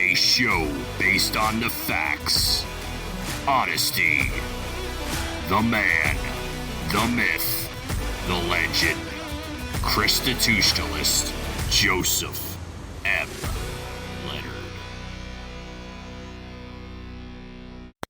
A show based on the facts, honesty, the man, the myth, the legend, ChristiTutionalist Joseph M. Leonard.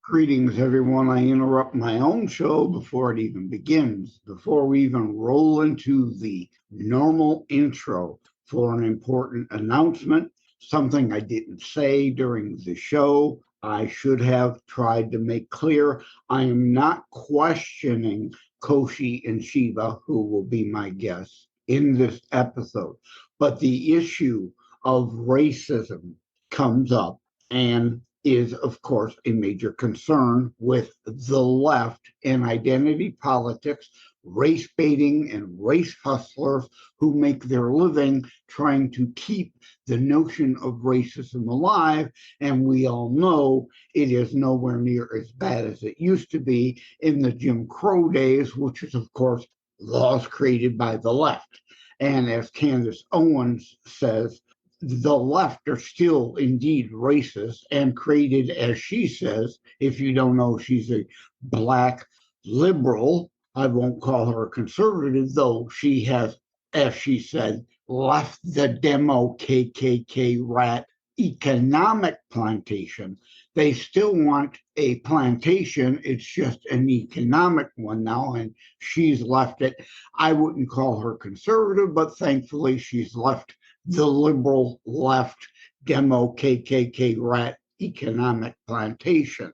Greetings, everyone. I interrupt my own show before it even begins, before we even roll into the normal intro for an important announcement, something I didn't say during the show. I should have tried to make clear I am not questioning Koshy and Sheeba, who will be my guests in this episode, but the issue of racism comes up and is, of course, a major concern with the left and identity politics, race baiting, and race hustlers who make their living trying to keep the notion of racism alive. And we all know it is nowhere near as bad as it used to be in the Jim Crow days, which is, of course, laws created by the left. And as Candace Owens says, the left are still indeed racist and created, as she says, if you don't know, she's a black liberal. I won't call her a conservative, though she has, as she said, left the demo KKK rat economic plantation. They still want a plantation. It's just an economic one now, and she's left it. I wouldn't call her conservative, but thankfully she's left the liberal left demo KKK rat economic plantation.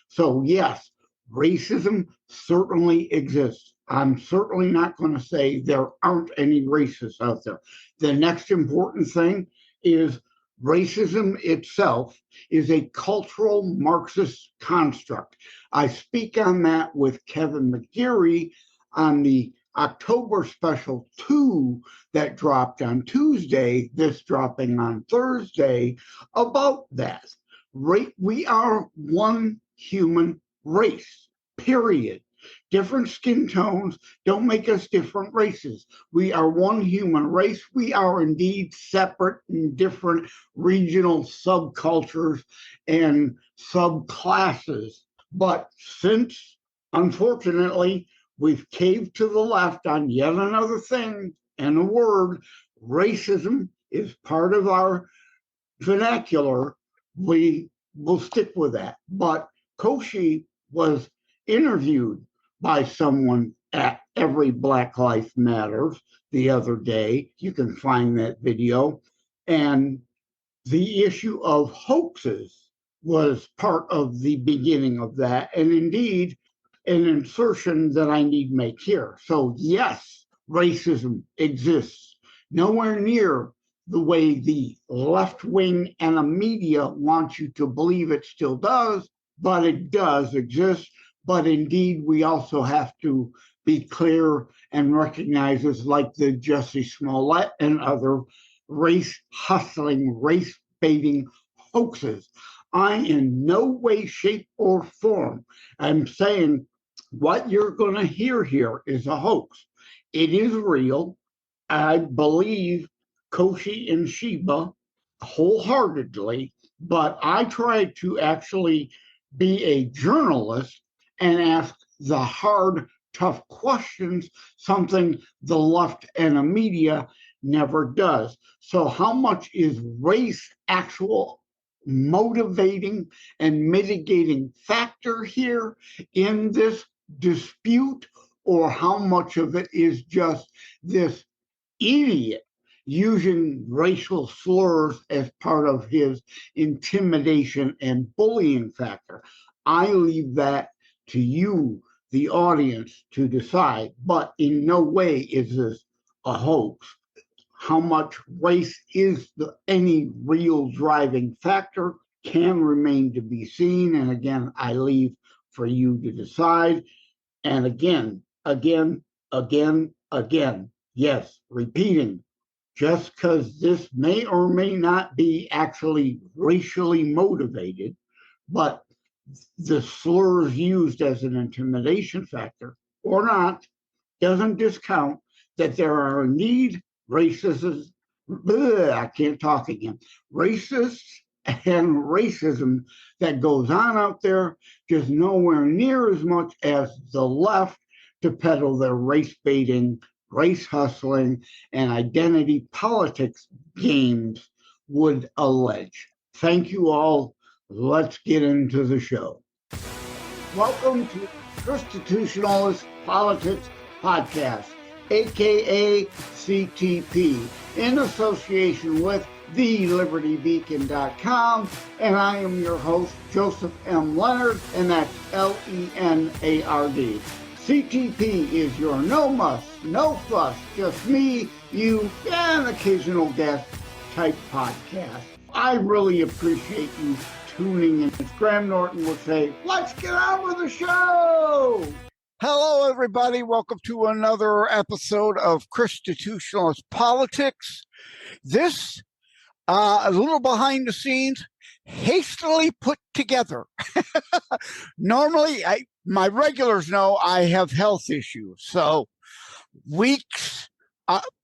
So yes, racism certainly exists. I'm certainly not going to say there aren't any racists out there. The next important thing is racism itself is a cultural Marxist construct. I speak on that with Kevin McGeary on the October special 2 that dropped on Tuesday, this dropping on Thursday, about that. We are one human race, period. Different skin tones don't make us different races. We are one human race. We are indeed separate and different regional subcultures and subclasses. But since, unfortunately, we've caved to the left on yet another thing and a word, racism is part of our vernacular, we will stick with that. But Koshy was interviewed by someone at Every Black Life Matters the other day. You can find that video. And the issue of hoaxes was part of the beginning of that. And indeed, an insertion that I need to make here. So yes, racism exists. Nowhere near the way the left wing and the media want you to believe it still does, but it does exist. But indeed, we also have to be clear and recognize it's like the Jussie Smollett and other race hustling, race baiting hoaxes. I in no way, shape, or form am saying what you're going to hear here is a hoax. It is real. I believe Koshy and Sheeba wholeheartedly, but I try to actually be a journalist and ask the hard, tough questions, something the left and the media never does. So how much is race actual motivating and mitigating factor here in this dispute, or how much of it is just this idiot using racial slurs as part of his intimidation and bullying factor? I leave that to you, the audience, to decide, but in no way is this a hoax. How much race is any real driving factor can remain to be seen. And again, I leave for you to decide. And again, yes, repeating, just because this may or may not be actually racially motivated, but the slurs used as an intimidation factor or not, doesn't discount that there are indeed racists, I can't talk again, racists and racism that goes on out there, just nowhere near as much as the left to peddle their race baiting, race hustling, and identity politics games would allege. Thank you all. Let's get into the show. Welcome to ChristiTutionalist Politics Podcast, aka CTP, in association with TheLibertyBeacon.com, and I am your host, Joseph M. Leonard, and that's Leonard. CTP is your no muss, no fuss, just me, you, and occasional guest type podcast. I really appreciate you tuning in. As Graham Norton would say, let's get on with the show! Hello, everybody. Welcome to another episode of ChristiTutionalist Politics. This, a little behind the scenes, hastily put together. Normally, my regulars know I have health issues, so weeks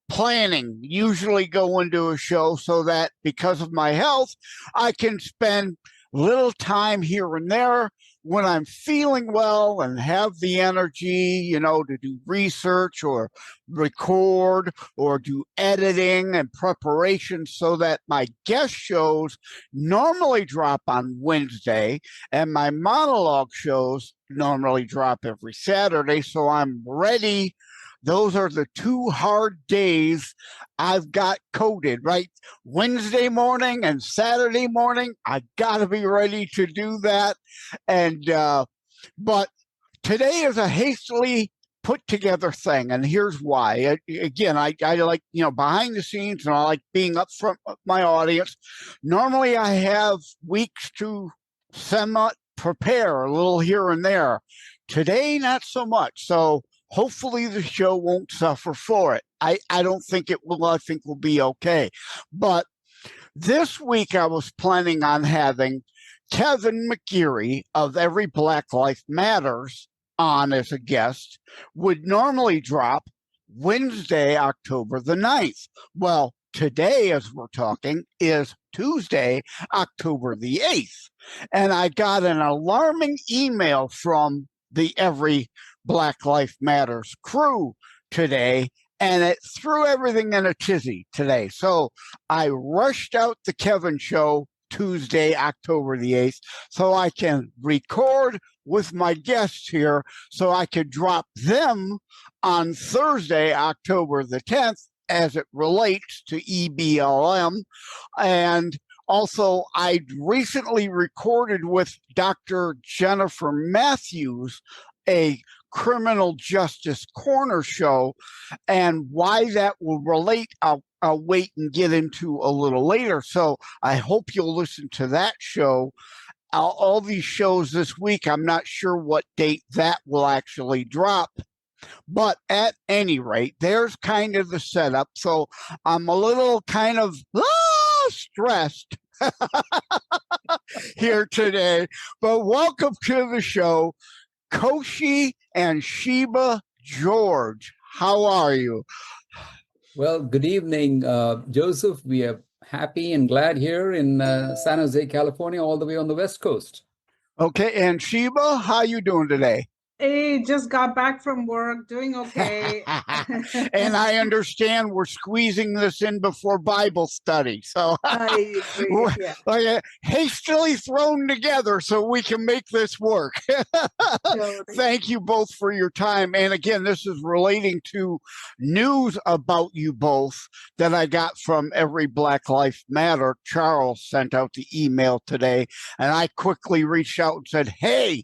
planning usually go into a show so that because of my health, I can spend little time here and there when I'm feeling well and have the energy, to do research or record or do editing and preparation so that my guest shows normally drop on Wednesday and my monologue shows normally drop every Saturday. So I'm ready. Those are the two hard days I've got coded, right? Wednesday morning and Saturday morning, I got to be ready to do that. And, but today is a hastily put together thing. And here's why. Again, I like, behind the scenes, and I like being up front with my audience. Normally I have weeks to prepare a little here and there. Today, not so much. So hopefully the show won't suffer for it. I don't think it will. I think we'll be okay. But this week I was planning on having Kevin McGeary of Every Black Life Matters on as a guest. Would normally drop Wednesday, October the 9th. Well, today, as we're talking, is Tuesday, October the 8th. And I got an alarming email from the Every Black Life Matters crew today, and it threw everything in a tizzy today. So I rushed out the Kevin show Tuesday, October the 8th, so I can record with my guests here so I could drop them on Thursday, October the 10th, as it relates to EBLM. And also, I recently recorded with Dr. Jennifer Matthews a Criminal Justice Corner show, and why that will relate, I'll wait and get into a little later. So I hope you'll listen to that show. All these shows this week, I'm not sure what date that will actually drop. But at any rate, there's kind of the setup. So I'm a little kind of stressed here today. But welcome to the show, Koshy and Sheeba George. How are you? Well, good evening, Joseph. We are happy and glad here in San Jose, California, all the way on the West Coast. Okay, and Sheeba, how you doing today? Hey, just got back from work, doing okay. And I understand we're squeezing this in before Bible study. So I agree, yeah. Hastily thrown together so we can make this work. Thank you both for your time. And again, this is relating to news about you both that I got from Every Black Life Matter. Charles sent out the email today, and I quickly reached out and said, hey,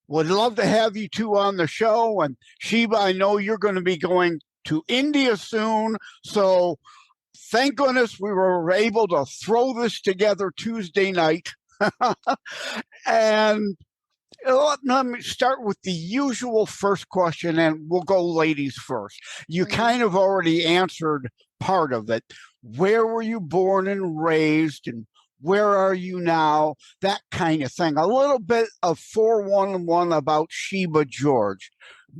would love to have you two on the show. And Sheeba, I know you're going to be going to India soon. So thank goodness we were able to throw this together Tuesday night. And let me start with the usual first question, and we'll go ladies first. You kind of already answered part of it. Where were you born and raised, and where are you now? That kind of thing. A little bit of 411 about Sheeba George.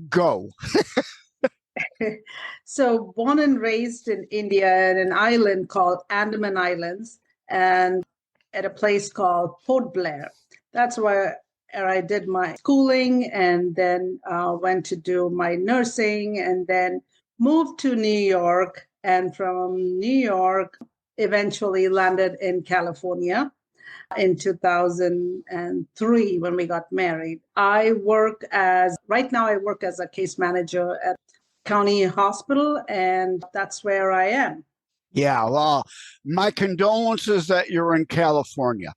Go. So born and raised in India in an island called Andaman Islands. And at a place called Port Blair. That's where I did my schooling, and then went to do my nursing, and then moved to New York, and from New York eventually landed in California in 2003 when we got married. Right now I work as a case manager at County Hospital, and that's where I am. Yeah, well, my condolences that you're in California.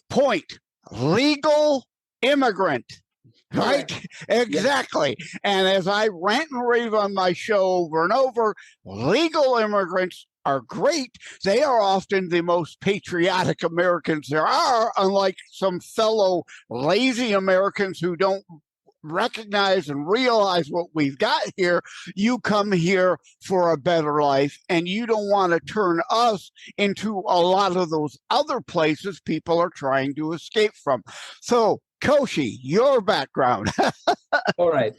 Point. Legal immigrant. Right? Correct. Exactly. Yes. And as I rant and rave on my show over and over, legal immigrants are great. They are often the most patriotic Americans there are, unlike some fellow lazy Americans who don't recognize and realize what we've got here. You come here for a better life, and you don't want to turn us into a lot of those other places people are trying to escape from. So, Koshy, your background. All right.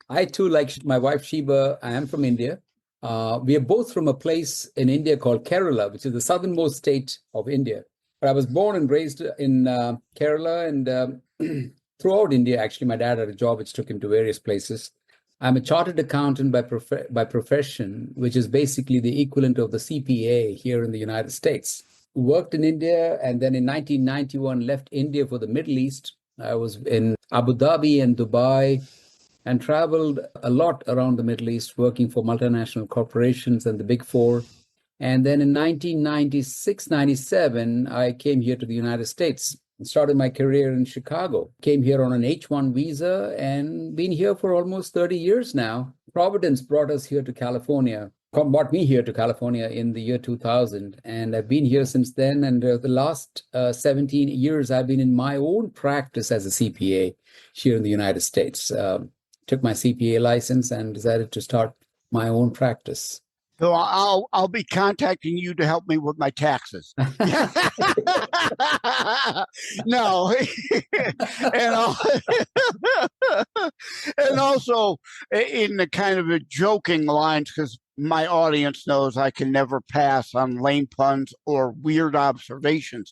I too, like my wife Sheeba, I am from India. We are both from a place in India called Kerala, which is the southernmost state of India. But I was born and raised in Kerala, and throughout India. Actually, my dad had a job which took him to various places. I'm a chartered accountant by profession, which is basically the equivalent of the CPA here in the United States. Worked in India, and then in 1991 left India for the Middle East. I was in Abu Dhabi and Dubai, and traveled a lot around the Middle East, working for multinational corporations and the Big Four. And then in 1996, 97, I came here to the United States and started my career in Chicago. Came here on an H-1 visa and been here for almost 30 years now. Providence brought me here to California in the year 2000. And I've been here since then. And the last 17 years, I've been in my own practice as a CPA here in the United States. Took my CPA license and decided to start my own practice. So I'll be contacting you to help me with my taxes. No, and also in the kind of a joking lines, because my audience knows I can never pass on lame puns or weird observations.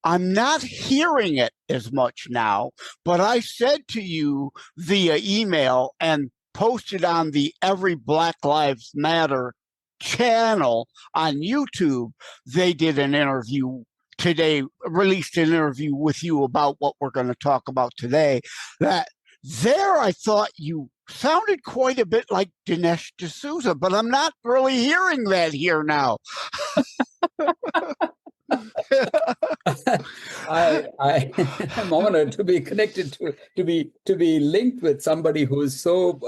I'm not hearing it as much now, but I said to you via email and posted on the Every Black Lives Matter channel on YouTube, they did an interview today, released an interview with you about what we're going to talk about today. That there, I thought you sounded quite a bit like Dinesh D'Souza, but I'm not really hearing that here now. I'm honored to be connected to be linked with somebody who is so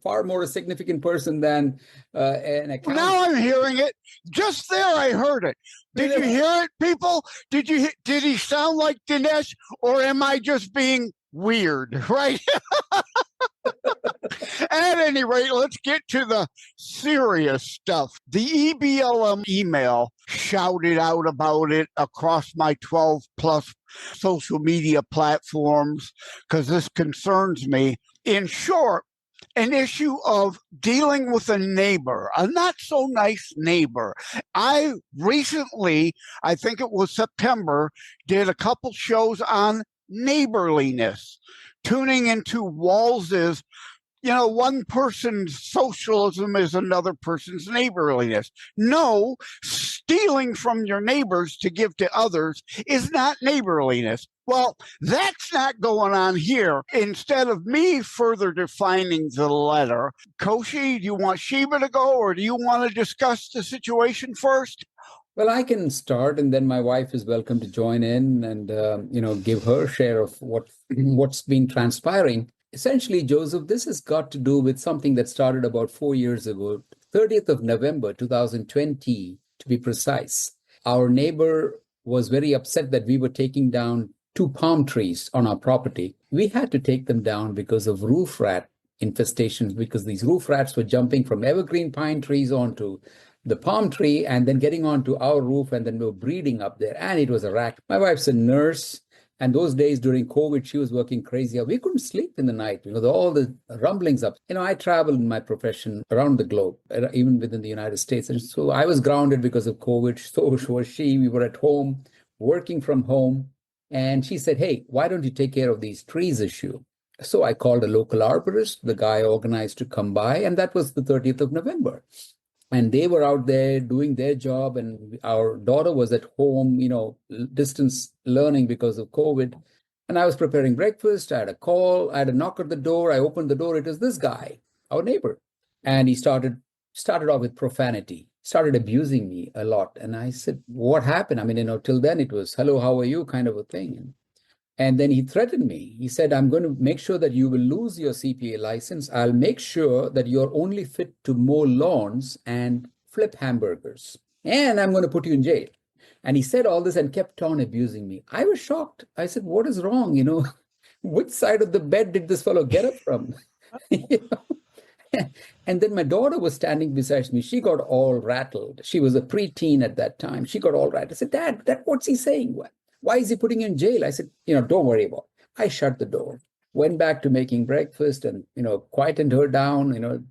far more a significant person than an accountant. Now I'm hearing it. Just there, I heard it. Did you hear it, people? Did he sound like Dinesh, or am I just being weird? Right. At any rate, let's get to the serious stuff. The EBLM email shouted out about it across my 12 plus social media platforms because this concerns me. In short, an issue of dealing with a neighbor, a not so nice neighbor. I recently, I think it was September, did a couple shows on neighborliness. Tuning into Walls's, one person's socialism is another person's neighborliness. No, stealing from your neighbors to give to others is not neighborliness. Well, that's not going on here. Instead of me further defining the letter, Koshy, do you want Sheeba to go, or do you want to discuss the situation first? Well, I can start, and then my wife is welcome to join in and, give her share of what's been transpiring. Essentially, Joseph, this has got to do with something that started about 4 years ago, 30th of November, 2020, to be precise. Our neighbor was very upset that we were taking down 2 palm trees on our property. We had to take them down because of roof rat infestations, because these roof rats were jumping from evergreen pine trees onto the palm tree and then getting onto our roof, and then we were breeding up there, and it was a racket. My wife's a nurse, And those days during COVID, she was working crazy. We couldn't sleep in the night because of all the rumblings up. I traveled in my profession around the globe, even within the United States. And so I was grounded because of COVID. So was she. We were at home, working from home. And she said, hey, why don't you take care of these trees issue? So I called a local arborist. The guy organized to come by. And that was the 30th of November. And they were out there doing their job. And our daughter was at home, distance learning because of COVID. And I was preparing breakfast. I had a call. I had a knock at the door. I opened the door. It was this guy, our neighbor. And he started off with profanity, started abusing me a lot. And I said, what happened? Till then it was, hello, how are you kind of a thing. And then he threatened me. He said, I'm going to make sure that you will lose your CPA license. I'll make sure that you're only fit to mow lawns and flip hamburgers. And I'm going to put you in jail. And he said all this and kept on abusing me. I was shocked. I said, what is wrong? Which side of the bed did this fellow get up from? And then my daughter was standing beside me. She got all rattled. She was a preteen at that time. She got all rattled. I said, Dad, what's he saying? Why is he putting you in jail? I said, don't worry about it. I shut the door, went back to making breakfast and, quietened her down,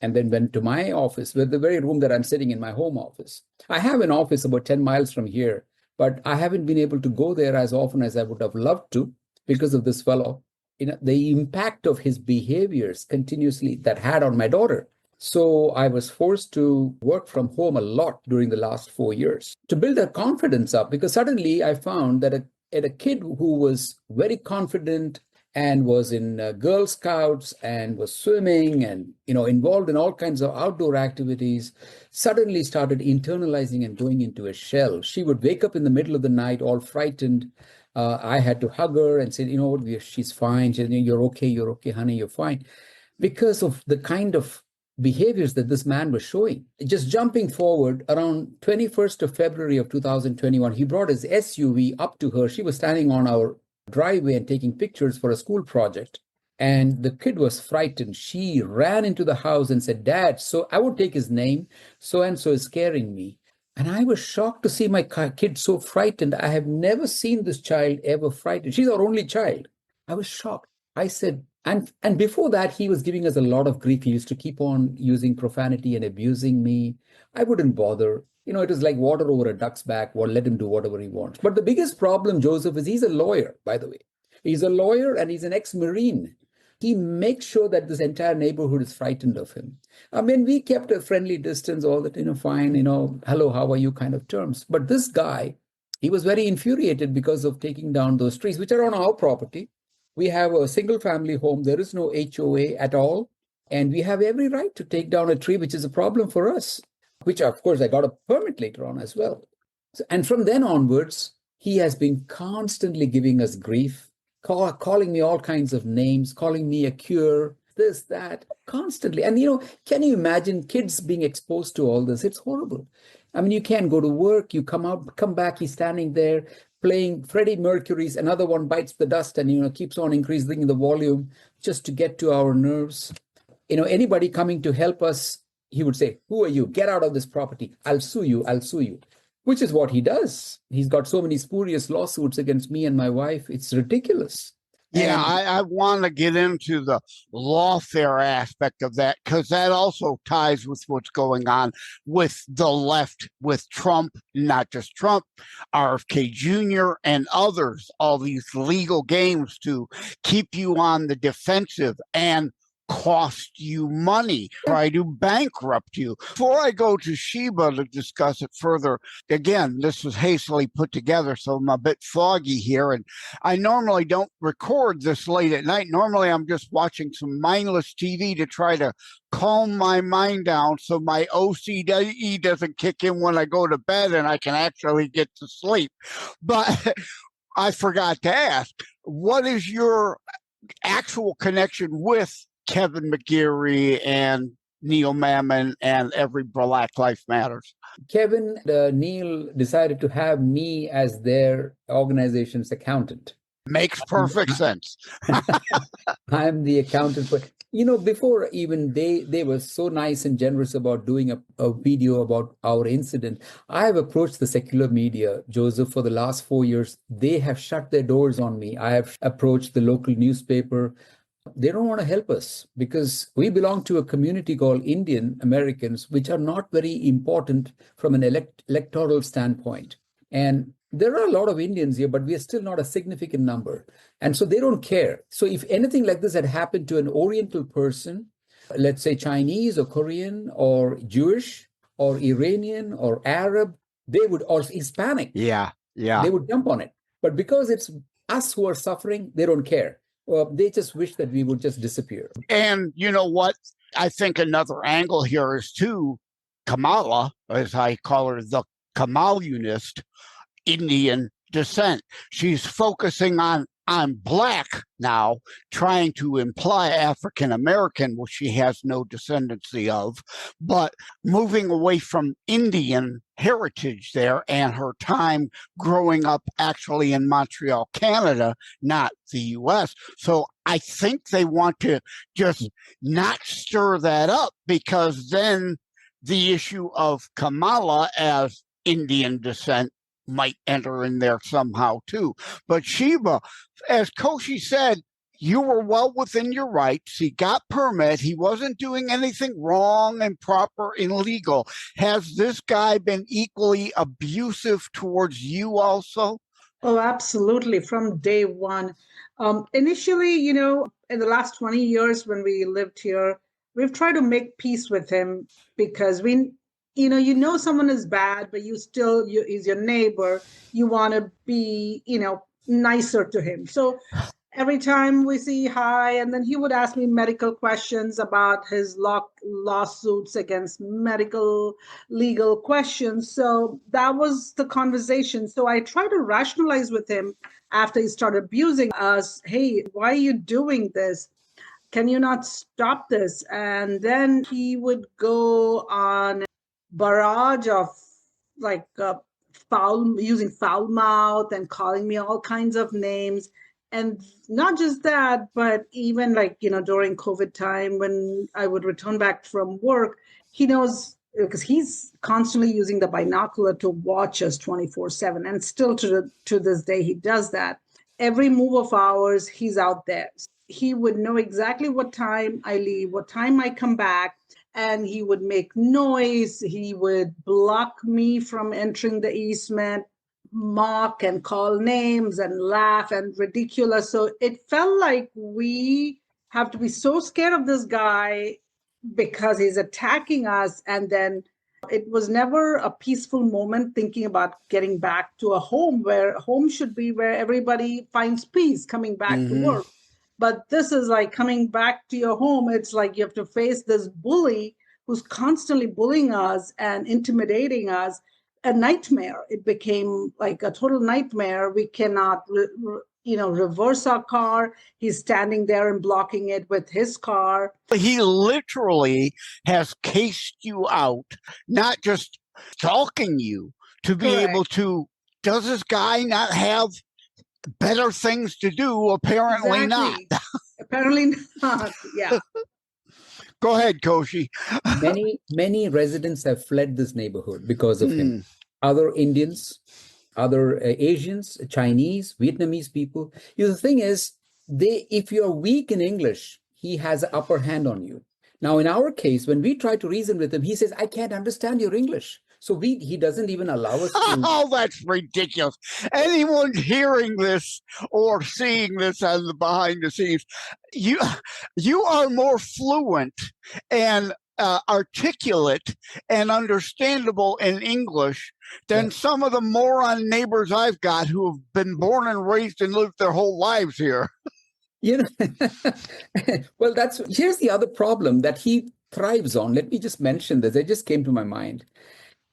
and then went to my office, with the very room that I'm sitting in, my home office. I have an office about 10 miles from here, but I haven't been able to go there as often as I would have loved to because of this fellow. The impact of his behaviors continuously that had on my daughter. So I was forced to work from home a lot during the last 4 years to build her confidence up, because suddenly I found that a kid who was very confident and was in Girl Scouts and was swimming and, involved in all kinds of outdoor activities, suddenly started internalizing and going into a shell. She would wake up in the middle of the night, all frightened. I had to hug her and say, she's fine. She said, you're okay, honey, you're fine. Because of the kind of behaviors that this man was showing. Just jumping forward, around 21st of February of 2021, he brought his SUV up to her. She was standing on our driveway and taking pictures for a school project. And the kid was frightened. She ran into the house and said, Dad, so I would take his name, so-and-so is scaring me. And I was shocked to see my kid so frightened. I have never seen this child ever frightened. She's our only child. I was shocked. I said, and before that, he was giving us a lot of grief. He used to keep on using profanity and abusing me. I wouldn't bother. It was like water over a duck's back. Well, let him do whatever he wants. But the biggest problem, Joseph, is he's a lawyer, by the way. He's a lawyer and he's an ex-Marine. He makes sure that this entire neighborhood is frightened of him. We kept a friendly distance, all that, fine, hello, how are you kind of terms. But this guy, he was very infuriated because of taking down those trees, which are on our property. We have a single family home. There is no HOA at all. And we have every right to take down a tree, which is a problem for us, which of course I got a permit later on as well. And from then onwards, he has been constantly giving us grief, calling me all kinds of names, calling me a cure, this, that, constantly. And, can you imagine kids being exposed to all this? It's horrible. You can't go to work, you come back, he's standing there playing Freddie Mercury's Another One Bites the Dust and, keeps on increasing the volume just to get to our nerves. Anybody coming to help us, he would say, who are you? Get out of this property. I'll sue you, which is what he does. He's got so many spurious lawsuits against me and my wife. It's ridiculous. Yeah, I want to get into the lawfare aspect of that, because that also ties with what's going on with the left, with Trump, not just Trump, RFK Jr. and others, all these legal games to keep you on the defensive and cost you money, try to bankrupt you. Before I go to Sheeba to discuss it further, again, this was hastily put together, so I'm a bit foggy here, and I normally don't record this late at night. Normally, I'm just watching some mindless TV to try to calm my mind down so my OCD doesn't kick in when I go to bed and I can actually get to sleep. But I forgot to ask, what is your actual connection with Kevin McGeary and Neil Mammon and every Black Life Matters? Kevin, Neil decided to have me as their organization's accountant. Makes perfect sense. I'm the accountant for, before even they were so nice and generous about doing a video about our incident. I have approached the secular media, Joseph, for the last 4 years. They have shut their doors on me. I have approached the local newspaper. They don't want to help us because we belong to a community called Indian Americans, which are not very important from an electoral standpoint. And there are a lot of Indians here, but we are still not a significant number. And so they don't care. So if anything like this had happened to an Oriental person, let's say Chinese or Korean or Jewish or Iranian or Arab, they would, or Hispanic. Yeah. They would jump on it. But because it's us who are suffering, they don't care. They just wish that we would just disappear. And you know what? I think another angle here is too, Kamala, as I call her, the Kamalunist Indian descent. She's focusing on Black now, trying to imply African American, which she has no descendancy of, but moving away from Indian heritage there and her time growing up actually in Montreal, Canada, not the US. So I think they want to just not stir that up, because then the issue of Kamala as Indian descent might enter in there somehow too. But Sheeba, as Koshy said, you were well within your rights. He got permit. He wasn't doing anything wrong, improper, illegal. Has this guy been equally abusive towards you also? Oh, absolutely. From day one. Initially, in the last 20 years when we lived here, we've tried to make peace with him because someone is bad, but he's your neighbor. You want to be, nicer to him. So every time we see hi, and then he would ask me medical questions about his lawsuits against medical legal questions. So that was the conversation. So I tried to rationalize with him after he started abusing us. Hey, why are you doing this? Can you not stop this? And then he would go on barrage of using foul mouth and calling me all kinds of names. And not just that, but even during COVID time, when I would return back from work, he knows, because he's constantly using the binocular to watch us 24/7. And still to this day, he does that. Every move of ours, he's out there. He would know exactly what time I leave, what time I come back, and he would make noise. He would block me from entering the easement, mock and call names and laugh and ridiculous. So it felt like we have to be so scared of this guy because he's attacking us. And then it was never a peaceful moment thinking about getting back to a home, where home should be where everybody finds peace coming back to work. But this is like coming back to your home. It's like you have to face this bully who's constantly bullying us and intimidating us. A nightmare. It became like a total nightmare. We cannot, reverse our car. He's standing there and blocking it with his car. He literally has cased you out, not just stalking you, to be Correct. able to. Does this guy not have better things to do? Apparently Exactly. not. Apparently not. Yeah. Go ahead, Koshy. Many residents have fled this neighborhood because of him. Other Indians, other Asians, Chinese, Vietnamese people. The thing is, if you're weak in English, he has an upper hand on you. Now, in our case, when we try to reason with him, he says, I can't understand your English. So he doesn't even allow us to. Oh, that's ridiculous. Anyone hearing this or seeing this on the behind the scenes, you are more fluent and articulate and understandable in English than some of the moron neighbors I've got who have been born and raised and lived their whole lives here. Well, here's the other problem that he thrives on. Let me just mention this. It just came to my mind.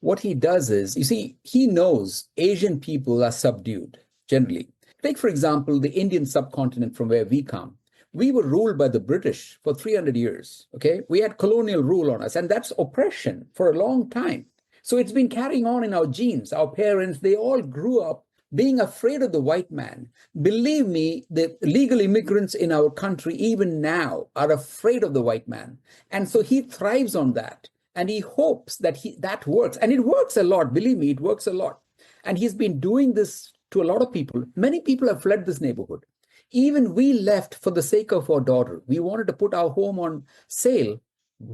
What he does is, you see, he knows Asian people are subdued, generally. Take, for example, the Indian subcontinent from where we come. We were ruled by the British for 300 years, okay? We had colonial rule on us, and that's oppression for a long time. So it's been carrying on in our genes. Our parents, they all grew up being afraid of the white man. Believe me, the legal immigrants in our country, even now, are afraid of the white man. And so he thrives on that. And he hopes that that works. And it works a lot. Believe me, it works a lot. And he's been doing this to a lot of people. Many people have fled this neighborhood. Even we left for the sake of our daughter. We wanted to put our home on sale.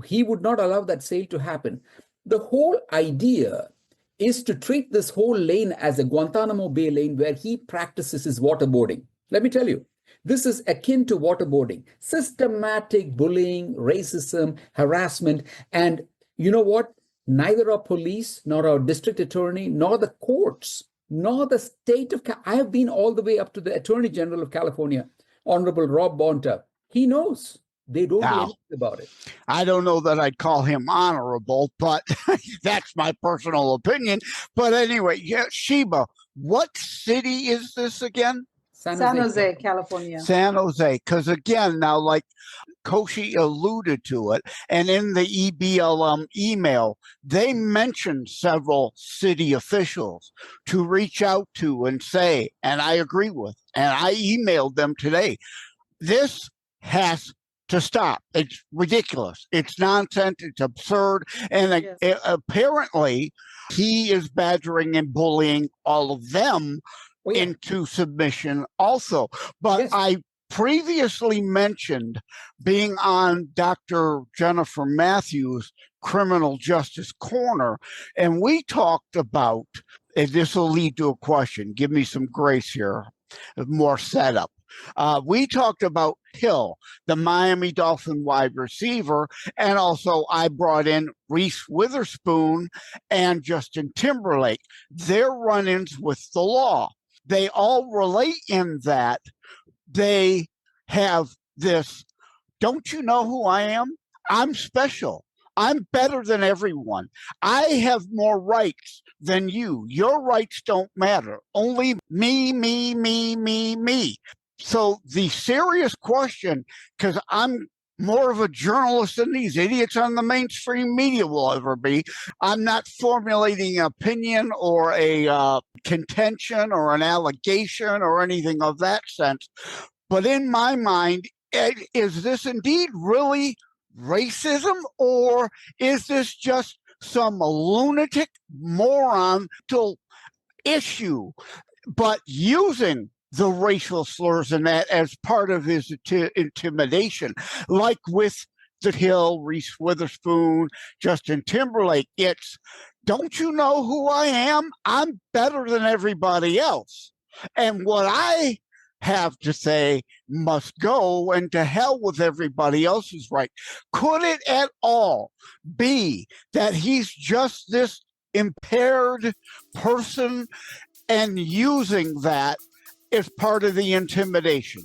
He would not allow that sale to happen. The whole idea is to treat this whole lane as a Guantanamo Bay lane where he practices his waterboarding. Let me tell you, this is akin to waterboarding, systematic bullying, racism, harassment. And you know what? Neither our police, nor our district attorney, nor the courts, nor the state of I have been all the way up to the Attorney General of California, Honorable Rob Bonta. He knows. They don't do anything about it. I don't know that I'd call him honorable, but that's my personal opinion. But anyway, yeah, Sheeba, what city is this again? San Jose, California. San Jose, because again, now like Koshy alluded to it, and in the EBLM email, they mentioned several city officials to reach out to and say, and I agree with, and I emailed them today, this has to stop. It's ridiculous. It's nonsense. It's absurd. And apparently he is badgering and bullying all of them into submission also. But I previously mentioned being on Dr. Jennifer Matthews' Criminal Justice Corner, and we talked about, and this will lead to a question, give me some grace here, more setup. We talked about Hill, the Miami Dolphin wide receiver, and also I brought in Reese Witherspoon and Justin Timberlake, their run-ins with the law. They all relate in that they have this, don't you know who I am? I'm special. I'm better than everyone. I have more rights than you. Your rights don't matter. Only me, me, me, me, me. So the serious question, because I'm more of a journalist than these idiots on the mainstream media will ever be, I'm not formulating an opinion or a contention or an allegation or anything of that sense. But in my mind, is this indeed really racism, or is this just some lunatic moron to issue, but using the racial slurs and that as part of his intimidation, like with the Hill, Reese Witherspoon, Justin Timberlake? It's, don't you know who I am? I'm better than everybody else. And what I have to say must go, and to hell with everybody else's right. Could it at all be that he's just this impaired person and using that as part of the intimidation?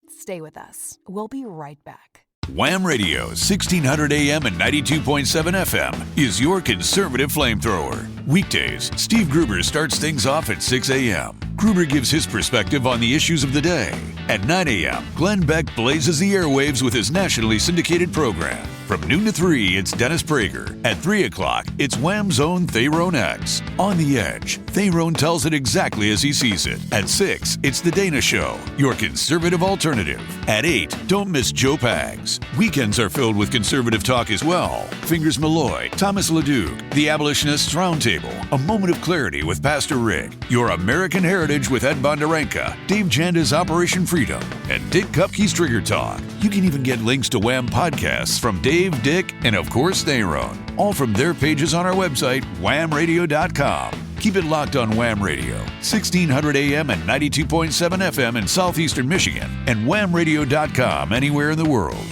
Stay with us. We'll be right back. Wham Radio, 1600 AM and 92.7 FM is your conservative flamethrower. Weekdays, Steve Gruber starts things off at 6 a.m. Gruber gives his perspective on the issues of the day. At 9 a.m., Glenn Beck blazes the airwaves with his nationally syndicated program. From noon to 3, it's Dennis Prager. At 3 o'clock, it's Wham's own Thayrone X. On the Edge, Thayrone tells it exactly as he sees it. At 6, it's The Dana Show, your conservative alternative. At 8, don't miss Joe Pags. Weekends are filled with conservative talk as well. Fingers Malloy, Thomas LeDuc, The Abolitionists Roundtable, A Moment of Clarity with Pastor Rick, Your American Heritage with Ed Bondarenka, Dave Janda's Operation Freedom, and Dick Kupke's Trigger Talk. You can even get links to Wham podcasts from Dave, Dick, and of course Thayrone, all from their pages on our website, whamradio.com. Keep it locked on Wham Radio, 1600 AM and 92.7 FM in southeastern Michigan, and whamradio.com anywhere in the world.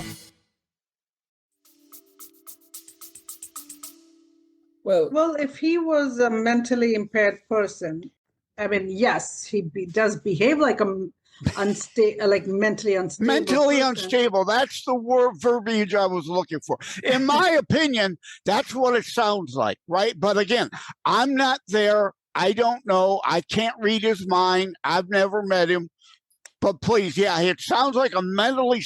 Well, if he was a mentally impaired person, I mean, yes, he does behave like a like mentally unstable. Mentally person. Unstable. That's the word verbiage I was looking for. In my opinion, that's what it sounds like, right? But again, I'm not there. I don't know. I can't read his mind. I've never met him. But please, yeah, it sounds like a mentally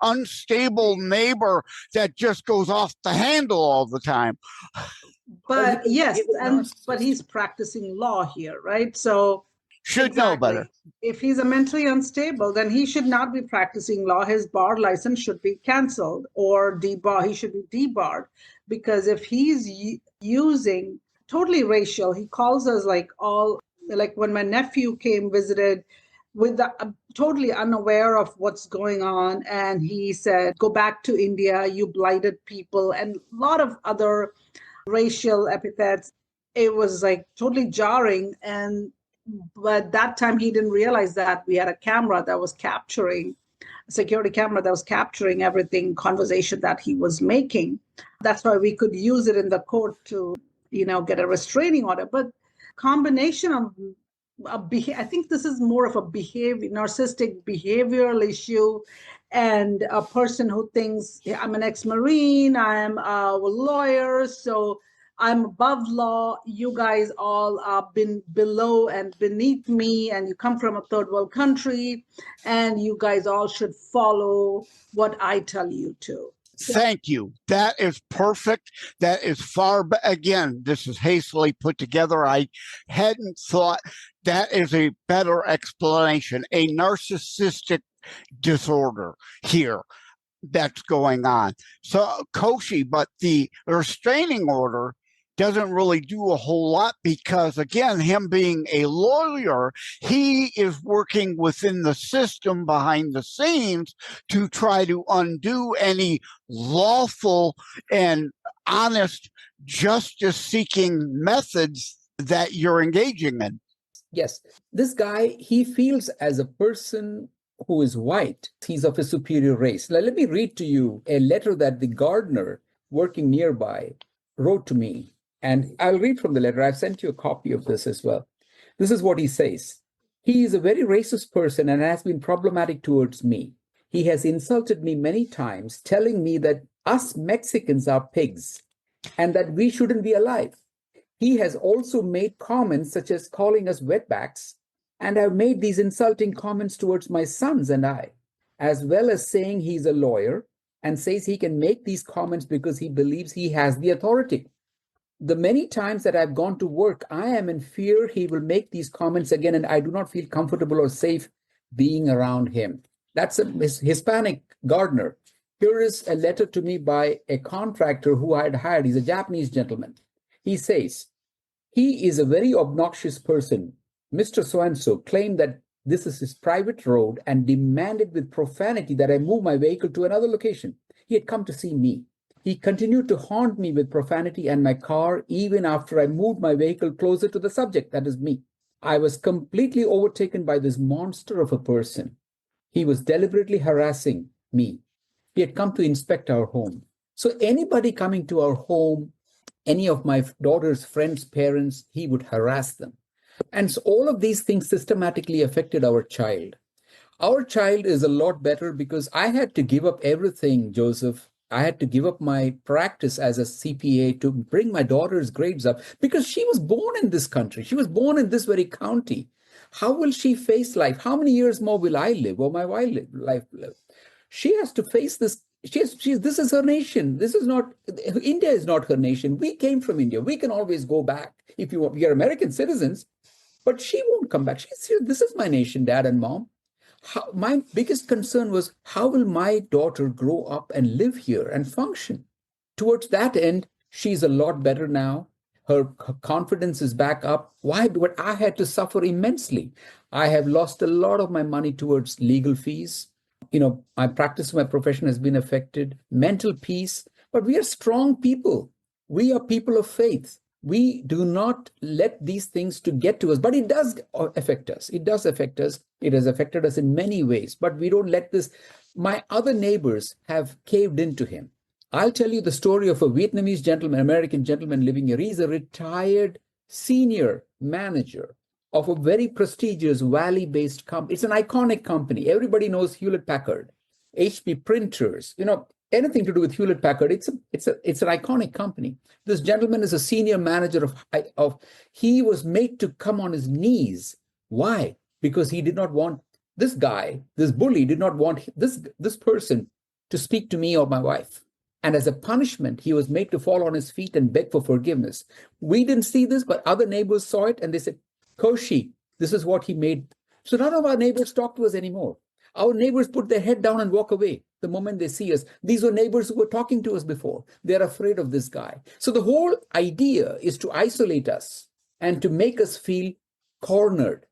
unstable neighbor that just goes off the handle all the time. But yes, He was and narcissist. but he's practicing law here, right? So Should know better. if he's a mentally unstable, then he should not be practicing law. His bar license should be canceled or debarred. He should be debarred, because if he's using totally racial, he calls us like all, like when my nephew came visited with the totally unaware of what's going on, and he said, "Go back to India, you blighted people," and a lot of other racial epithets. It was like totally jarring. But that time he didn't realize that we had a camera that was capturing, a security camera that was capturing everything, conversation that he was making. That's why we could use it in the court to, get a restraining order. But combination of I think this is more of a narcissistic behavioral issue, and a person who thinks, I'm an ex-Marine, I'm a lawyer, so I'm above law. You guys all are been below and beneath me, and you come from a third world country, and you guys all should follow what I tell you to. Thank you. That is perfect. That is again, this is hastily put together. I hadn't thought. That is a better explanation. A narcissistic disorder here that's going on. So, Koshy, but the restraining order doesn't really do a whole lot because, again, him being a lawyer, he is working within the system behind the scenes to try to undo any lawful and honest justice-seeking methods that you're engaging in. Yes, this guy, he feels as a person who is white, he's of a superior race. Now, let me read to you a letter that the gardener working nearby wrote to me. And I'll read from the letter. I've sent you a copy of this as well. This is what he says. He is a very racist person and has been problematic towards me. He has insulted me many times, telling me that us Mexicans are pigs and that we shouldn't be alive. He has also made comments such as calling us wetbacks, and have made these insulting comments towards my sons and I, as well as saying he's a lawyer and says he can make these comments because he believes he has the authority. The many times that I've gone to work, I am in fear he will make these comments again, and I do not feel comfortable or safe being around him. That's a Hispanic gardener. Here is a letter to me by a contractor who I had hired. He's a Japanese gentleman. He says, he is a very obnoxious person. Mr. So-and-so claimed that this is his private road and demanded with profanity that I move my vehicle to another location. He had come to see me. He continued to haunt me with profanity and my car even after I moved my vehicle closer to the subject, that is me. I was completely overtaken by this monster of a person. He was deliberately harassing me. He had come to inspect our home. So anybody coming to our home, any of my daughter's friends' parents, he would harass them. And so all of these things systematically affected our child. Our child is a lot better because I had to give up everything, Joseph. I had to give up my practice as a CPA to bring my daughter's grades up because she was born in this country. She was born in this very county. How will she face life? How many years more will I live or my wife live? She has to face this. This is her nation. This is not, India is not her nation. We came from India. We can always go back if you want. We are American citizens, but she won't come back. She's here. This is my nation, Dad and Mom. My biggest concern was, how will my daughter grow up and live here and function? Towards that end, she's a lot better now. Her confidence is back up. Why? But I had to suffer immensely. I have lost a lot of my money towards legal fees. My practice, my profession has been affected, mental peace, but we are strong people. We are people of faith. We do not let these things to get to us, but it does affect us. It does affect us. It has affected us in many ways, but we don't let this. My other neighbors have caved into him. I'll tell you the story of a Vietnamese gentleman, American gentleman living here. He's a retired senior manager of a very prestigious Valley-based company. It's an iconic company. Everybody knows Hewlett-Packard, HP printers, anything to do with Hewlett-Packard. It's an iconic company. This gentleman is a senior manager he was made to come on his knees. Why? Because he did not want this bully did not want this person to speak to me or my wife. And as a punishment, he was made to fall on his feet and beg for forgiveness. We didn't see this, but other neighbors saw it and they said, Koshy, this is what he made. So none of our neighbors talk to us anymore. Our neighbors put their head down and walk away the moment they see us. These were neighbors who were talking to us before. They're afraid of this guy. So the whole idea is to isolate us and to make us feel cornered.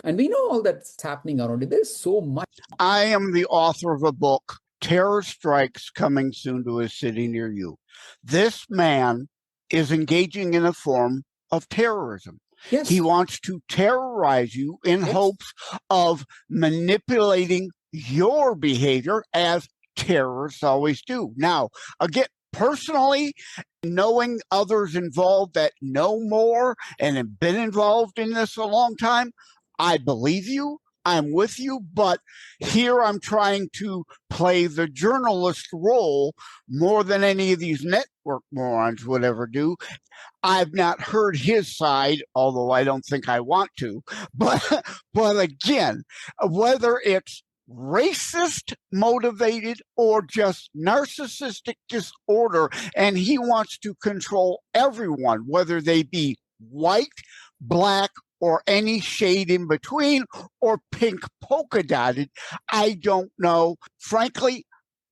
And we know all that's happening around it. There's so much. I am the author of a book, Terror Strikes, coming soon to a city near you. This man is engaging in a form of terrorism. Yes. He wants to terrorize you in hopes of manipulating your behavior, as terrorists always do. Now, again, personally, knowing others involved that know more and have been involved in this a long time, I believe you. I'm with you, but here I'm trying to play the journalist role more than any of these network morons would ever do. I've not heard his side, although I don't think I want to. But again, whether it's racist motivated or just narcissistic disorder, and he wants to control everyone, whether they be white, black, or any shade in between, or pink polka dotted, I don't know. Frankly,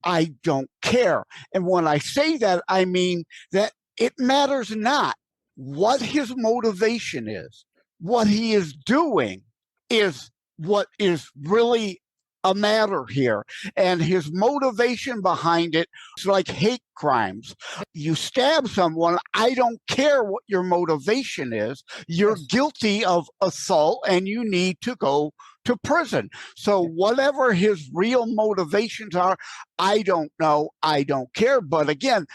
I don't care. And when I say that, I mean that it matters not what his motivation is. What he is doing is what is really a matter here. And his motivation behind it is like hate crimes. You stab someone, I don't care what your motivation is. You're guilty of assault and you need to go to prison. So whatever his real motivations are, I don't know. I don't care. But again,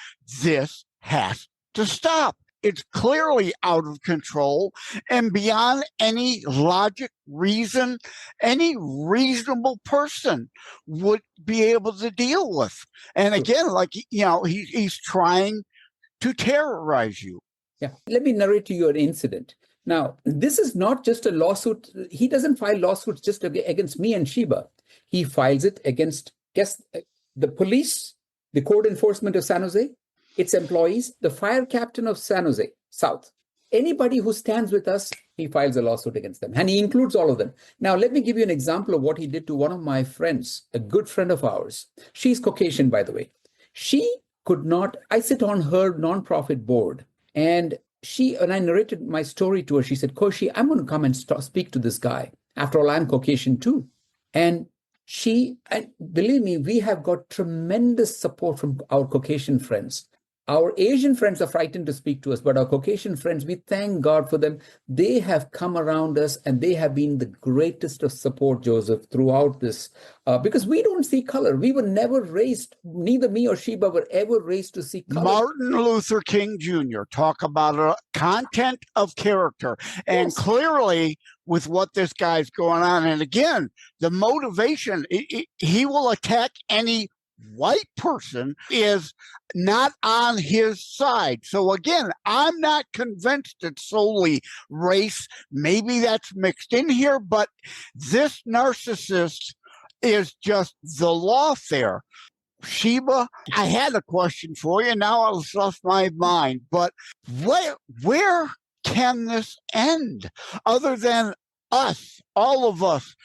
this has to stop. It's clearly out of control and beyond any logic, reason, any reasonable person would be able to deal with. And again, like, you know, he's trying to terrorize you. Yeah. Let me narrate to you an incident. Now, this is not just a lawsuit. He doesn't file lawsuits just against me and Sheeba. He files it against the police, the code enforcement of San Jose, its employees, the fire captain of San Jose South. Anybody who stands with us, he files a lawsuit against them. And he includes all of them. Now, let me give you an example of what he did to one of my friends, a good friend of ours. She's Caucasian, by the way. She could not, I sit on her nonprofit board. And when I narrated my story to her, she said, Koshy, I'm going to come and speak to this guy. After all, I'm Caucasian too. And believe me, we have got tremendous support from our Caucasian friends. Our Asian friends are frightened to speak to us, but our Caucasian friends, we thank God for them. They have come around us and they have been the greatest of support, Joseph, throughout this, because we don't see color. We were never raised, neither me or Sheeba were ever raised to see color. Martin Luther King Jr. talk about a content of character. And clearly, with what this guy's going on, and again, the motivation, he will attack any white person is not on his side. So again, I'm not convinced it's solely race. Maybe that's mixed in here, but this narcissist is just the loft there. Sheeba, I had a question for you. Now it's left my mind. But where can this end other than us, all of us,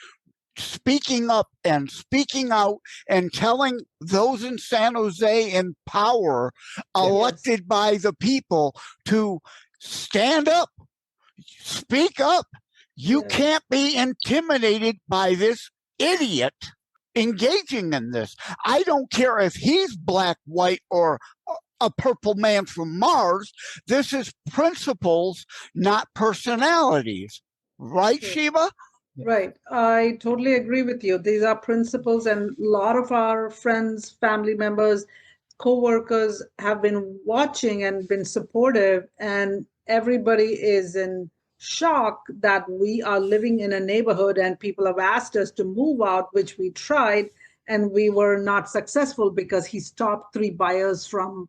speaking up and speaking out and telling those in San Jose in power, elected by the people, to stand up, speak up. You can't be intimidated by this idiot engaging in this. I don't care if he's black, white, or a purple man from Mars. This is principles, not personalities. Right, Sheeba? Right. I totally agree with you. These are principles, and a lot of our friends, family members, co-workers have been watching and been supportive, and everybody is in shock that we are living in a neighborhood and people have asked us to move out, which we tried, and we were not successful because he stopped 3 buyers from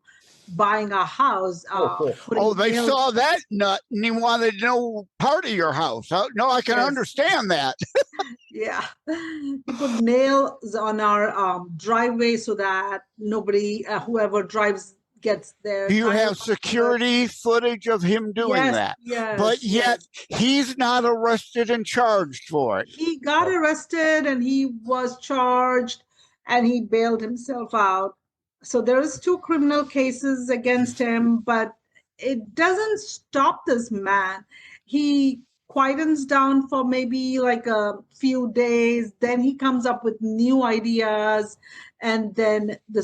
buying a house. They saw that nut and he wanted no part of your house. No, I can understand that. Yeah. He put nails on our driveway so that nobody, whoever drives, gets there. Do you have security footage of him doing that? Yes. But yet he's not arrested and charged for it. He got arrested and he was charged and he bailed himself out. So there's 2 criminal cases against him, but it doesn't stop this man. He quietens down for maybe like a few days, then he comes up with new ideas, and then the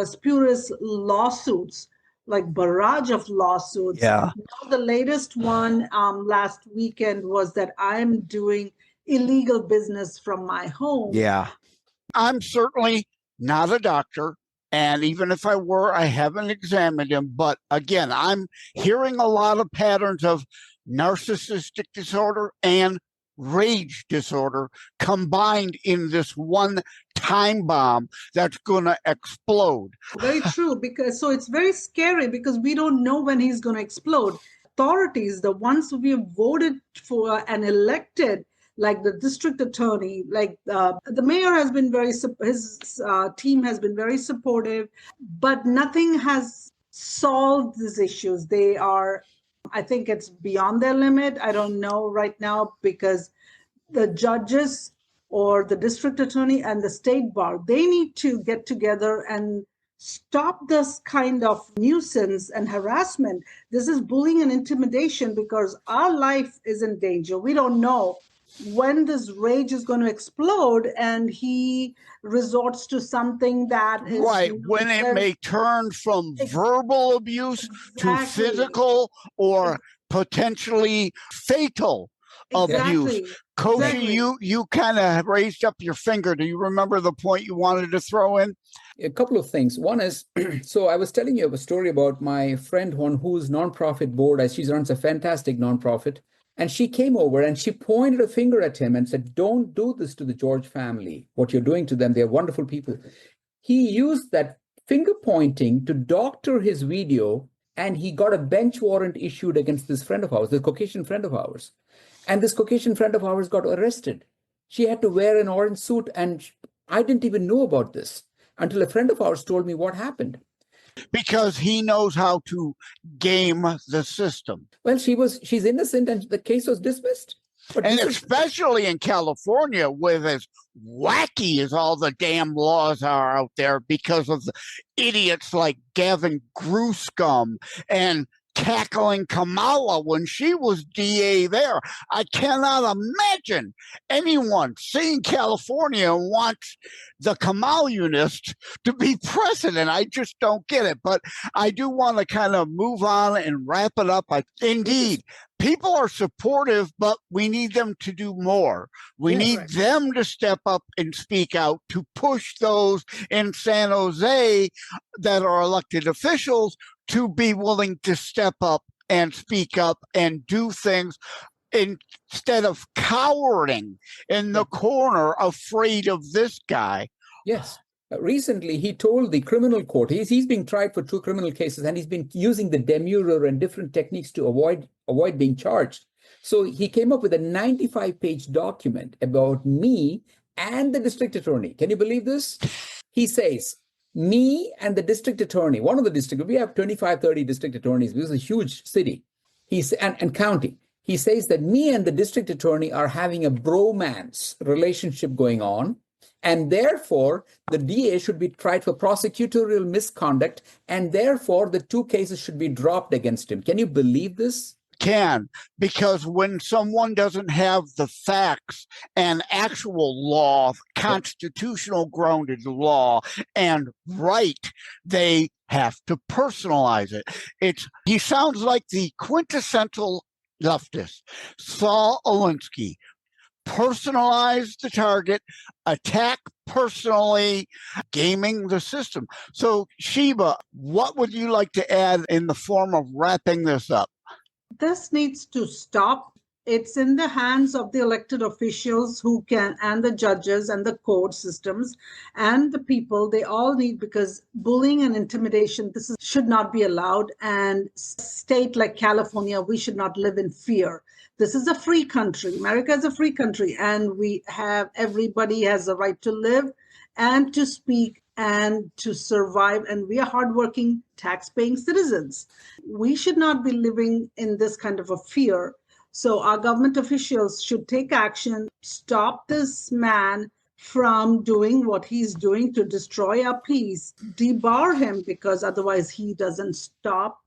spurious lawsuits, like barrage of lawsuits. Yeah. Now the latest one last weekend was that I'm doing illegal business from my home. Yeah. I'm certainly not a doctor. And even if I were, I haven't examined him. But again, I'm hearing a lot of patterns of narcissistic disorder and rage disorder combined in this one time bomb that's going to explode. Very true, because so it's very scary because we don't know when he's going to explode. Authorities, the ones we have voted for and elected, like the district attorney, like the mayor has been his team has been very supportive, but nothing has solved these issues. They are, I think it's beyond their limit. I don't know right now because the judges or the district attorney and the state bar, they need to get together and stop this kind of nuisance and harassment. This is bullying and intimidation because our life is in danger. We don't know when this rage is going to explode and he resorts to something that is right when it may turn from verbal abuse to physical or potentially fatal abuse. Koshy, you kind of raised up your finger. Do you remember the point you wanted to throw in? A couple of things. One is, so I was telling you a story about my friend whose nonprofit board, she runs a fantastic nonprofit. And she came over and she pointed a finger at him and said, don't do this to the George family. What you're doing to them, they're wonderful people. He used that finger pointing to doctor his video, and he got a bench warrant issued against this friend of ours, this Caucasian friend of ours. And this Caucasian friend of ours got arrested. She had to wear an orange suit, and I didn't even know about this until a friend of ours told me what happened. Because he knows how to game the system. Well, she's innocent and the case was dismissed. But and especially in California, with as wacky as all the damn laws are out there because of the idiots like Gavin Grewscum and tackling Kamala when she was DA there. I cannot imagine anyone seeing California and wants the Kamalunist to be president. I just don't get it. But I do want to kind of move on and wrap it up. Indeed, people are supportive, but we need them to do more. We need them to step up and speak out to push those in San Jose that are elected officials to be willing to step up and speak up and do things instead of cowering in the corner afraid of this guy. Yes. Recently, he told the criminal court, he's being tried for 2 criminal cases, and he's been using the demurrer and different techniques to avoid being charged. So he came up with a 95-page document about me and the district attorney. Can you believe this? He says, me and the district attorney, one of the district, we have 25, 30 district attorneys. This is a huge city and county. He says that me and the district attorney are having a bromance relationship going on. And therefore, the DA should be tried for prosecutorial misconduct. And therefore, the 2 cases should be dropped against him. Can you believe this? Can, because when someone doesn't have the facts and actual law, constitutional grounded law and right, they have to personalize it. He sounds like the quintessential leftist, Saul Alinsky. Personalize the target, attack personally, gaming the system. So, Sheeba, what would you like to add in the form of wrapping this up? This needs to stop. It's in the hands of the elected officials who can, and the judges and the court systems and the people. They all need, because bullying and intimidation, should not be allowed. And state like California, we should not live in fear. This is a free country. America is a free country, and everybody has a right to live and to speak and to survive. And we are hardworking, tax-paying citizens. We should not be living in this kind of a fear. So our government officials should take action, stop this man from doing what he's doing to destroy our peace, debar him, because otherwise he doesn't stop.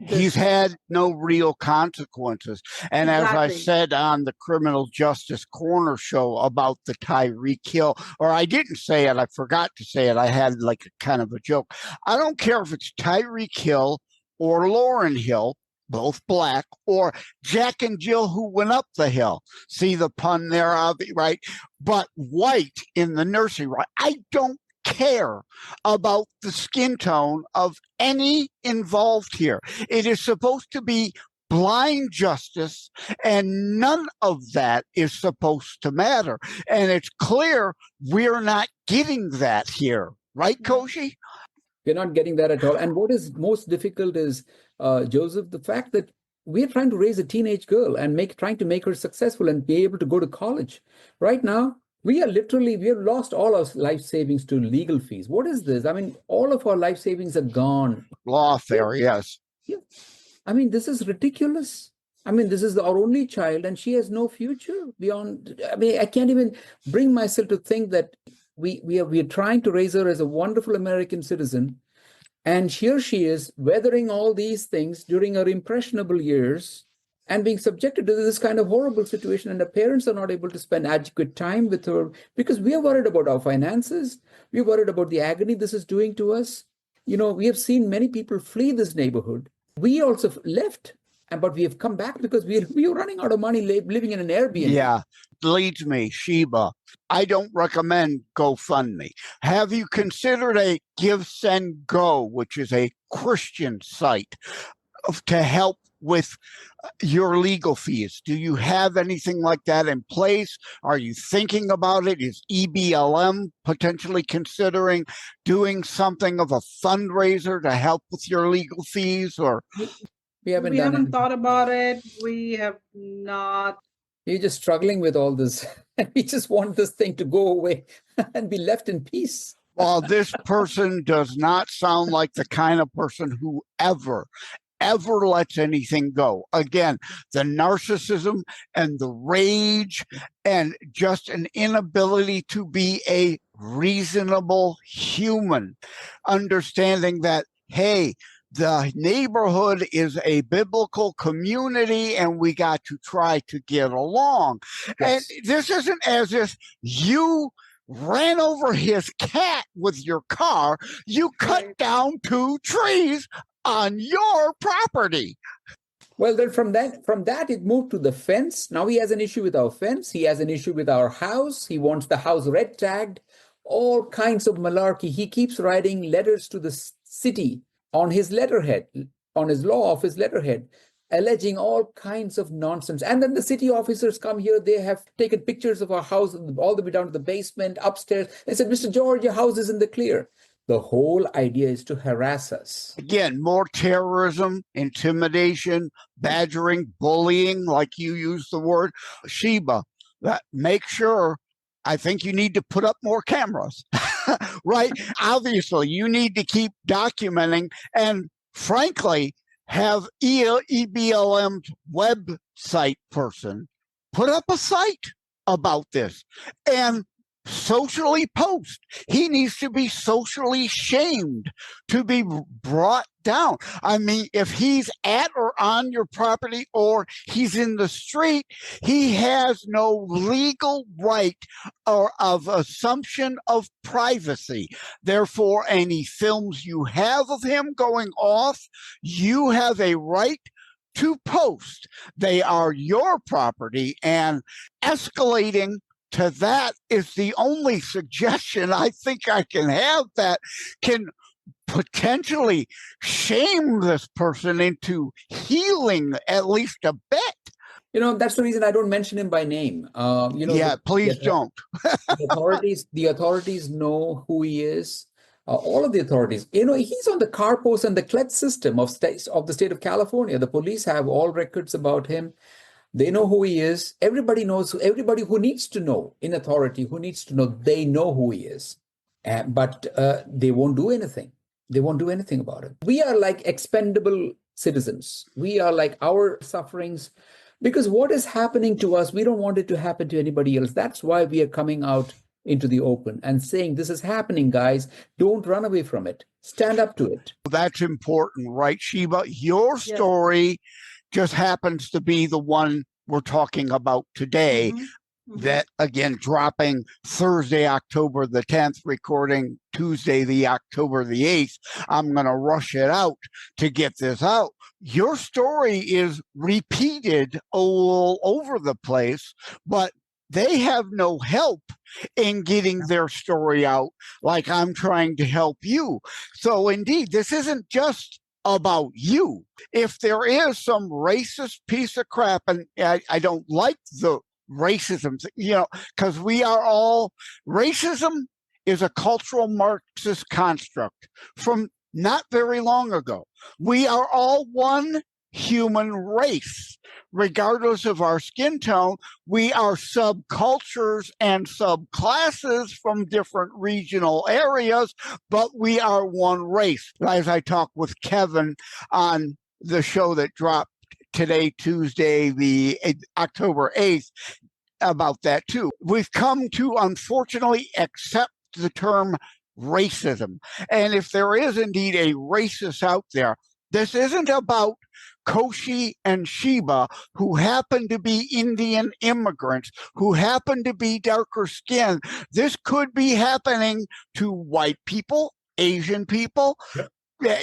He's had no real consequences. And Exactly. as I said on the Criminal Justice Corner show about the Tyreek Hill, or I didn't say it, I forgot to say it, I had like a kind of a joke. I don't care if it's Tyreek Hill or Lauryn Hill, both black, or Jack and Jill who went up the hill. See the pun there, right? But white in the nursery, right? I don't care about the skin tone of any involved here. It is supposed to be blind justice, and none of that is supposed to matter. And it's clear we're not getting that here. Right, Koshy? We're not getting that at all. And what is most difficult is, Joseph, the fact that we're trying to raise a teenage girl and trying to make her successful and be able to go to college. Right now, we have lost all our life savings to legal fees. What is this? I mean, all of our life savings are gone. Lawfare, yes. Yeah. I mean, this is ridiculous. I mean, this is our only child, and she has no future beyond. I mean, I can't even bring myself to think that we are trying to raise her as a wonderful American citizen, and here she is weathering all these things during her impressionable years and being subjected to this kind of horrible situation, and the parents are not able to spend adequate time with her because we are worried about our finances. We're worried about the agony this is doing to us. You know, we have seen many people flee this neighborhood. We also left, but we have come back because we are running out of money living in an Airbnb. Yeah, leads me, Sheeba. I don't recommend GoFundMe. Have you considered a Give, Send, Go, which is a Christian site, to help with your legal fees? Do you have anything like that in place? Are you thinking about it? Is EBLM potentially considering doing something of a fundraiser to help with your legal fees? Or we haven't thought about it. We have not. We're just struggling with all this. And we just want this thing to go away and be left in peace. Well, this person does not sound like the kind of person who ever lets anything go. Again, the narcissism and the rage and just an inability to be a reasonable human, understanding that, hey, the neighborhood is a biblical community and we got to try to get along. Yes. And this isn't as if you ran over his cat with your car. You cut down 2 trees on your property. Well, then from that, it moved to the fence. Now he has an issue with our fence. He has an issue with our house. He wants the house red tagged, all kinds of malarkey. He keeps writing letters to the city on his letterhead, on his law office letterhead, alleging all kinds of nonsense. And then the city officers come here. They have taken pictures of our house all the way down to the basement, upstairs. They said, Mr. George, your house is in the clear. The whole idea is to harass us. Again, more terrorism, intimidation, badgering, bullying, like you used the word. Sheeba, make sure, I think you need to put up more cameras, right? Obviously, you need to keep documenting and, frankly, have EBLM's website person put up a site about this and socially post. He needs to be socially shamed to be brought down. I mean, if he's at or on your property or he's in the street, he has no legal right or of assumption of privacy. Therefore, any films you have of him going off, you have a right to post. They are your property, and escalating to that is the only suggestion I think I can have that can potentially shame this person into healing at least a bit. That's the reason I don't mention him by name. Please don't. The authorities know who he is. All of the authorities, he's on the car post and the CLED system of the state of California. The police have all records about him. They know who he is. Everybody knows. Everybody who needs to know in authority, who needs to know, they know who he is. But they won't do anything. They won't do anything about it. We are like expendable citizens. We are like our sufferings. Because what is happening to us, we don't want it to happen to anybody else. That's why we are coming out into the open and saying, this is happening, guys. Don't run away from it. Stand up to it. That's important, right, Sheeba? Your story just happens to be the one we're talking about today. That, again, dropping Thursday, October the 10th, recording Tuesday, the October the 8th. I'm going to rush it out to get this out. Your story is repeated all over the place, but they have no help in getting their story out like I'm trying to help you. So, indeed, this isn't just about you. If there is some racist piece of crap, and I don't like the racism, because we are all, racism is a cultural Marxist construct from not very long ago. We are all one human race, regardless of our skin tone. We are subcultures and subclasses from different regional areas, but we are one race. As I talked with Kevin on the show that dropped today, Tuesday, the October 8th, about that too. We've come to, unfortunately, accept the term racism. And if there is indeed a racist out there, this isn't about Koshy and Sheeba, who happen to be Indian immigrants, who happen to be darker skinned. This could be happening to white people, Asian people. Yep.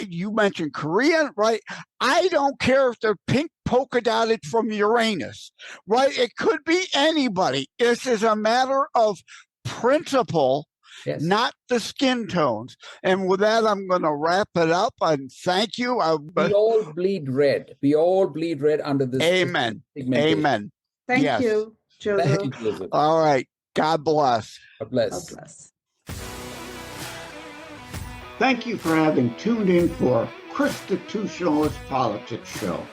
You mentioned Korean, right? I don't care if they're pink polka dotted from Uranus, right? It could be anybody. This is a matter of principle, not the skin tones. And with that, I'm going to wrap it up and thank you. We all bleed red. We all bleed red under this. Amen. Amen. Thank you, Joseph. Thank you, Joseph. All right. God bless. God bless. God bless. Thank you for having tuned in for ChristiTutionalist Politics show.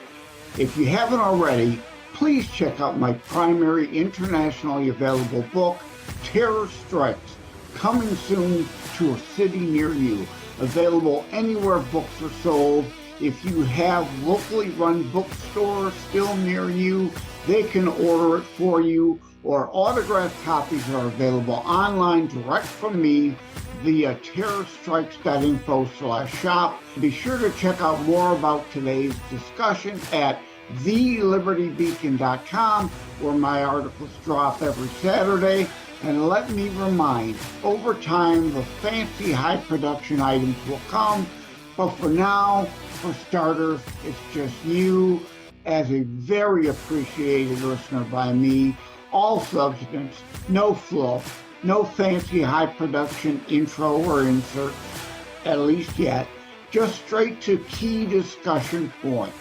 If you haven't already, please check out my primary internationally available book, Terror Strikes, coming soon to a city near you. Available anywhere books are sold. If you have locally run bookstores still near you, they can order it for you, or autographed copies are available online direct from me via terrorstrikes.info/shop. Be sure to check out more about today's discussion at thelibertybeacon.com, where my articles drop every Saturday. And let me remind, over time, the fancy high production items will come. But for now, for starters, it's just you as a very appreciated listener by me. All substance, no fluff, no fancy high production intro or inserts, at least yet. Just straight to key discussion points.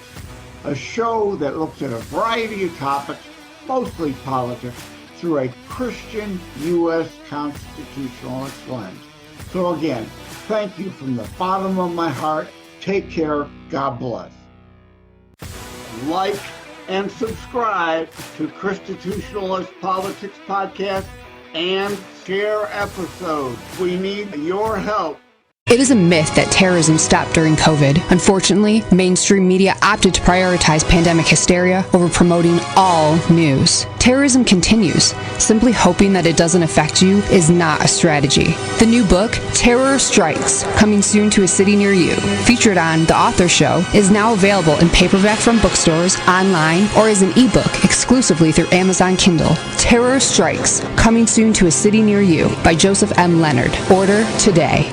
A show that looks at a variety of topics, mostly politics, through a Christian U.S. constitutionalist lens. So again, thank you from the bottom of my heart. Take care. God bless. Like and subscribe to ChristiTutionalist Politics podcast and share episodes. We need your help. It is a myth that terrorism stopped during COVID. Unfortunately, mainstream media opted to prioritize pandemic hysteria over promoting all news. Terrorism continues. Simply hoping that it doesn't affect you is not a strategy. The new book, Terror Strikes, coming soon to a city near you, featured on The Author Show, is now available in paperback from bookstores, online, or as an ebook exclusively through Amazon Kindle. Terror Strikes, coming soon to a city near you by Joseph M. Leonard. Order today.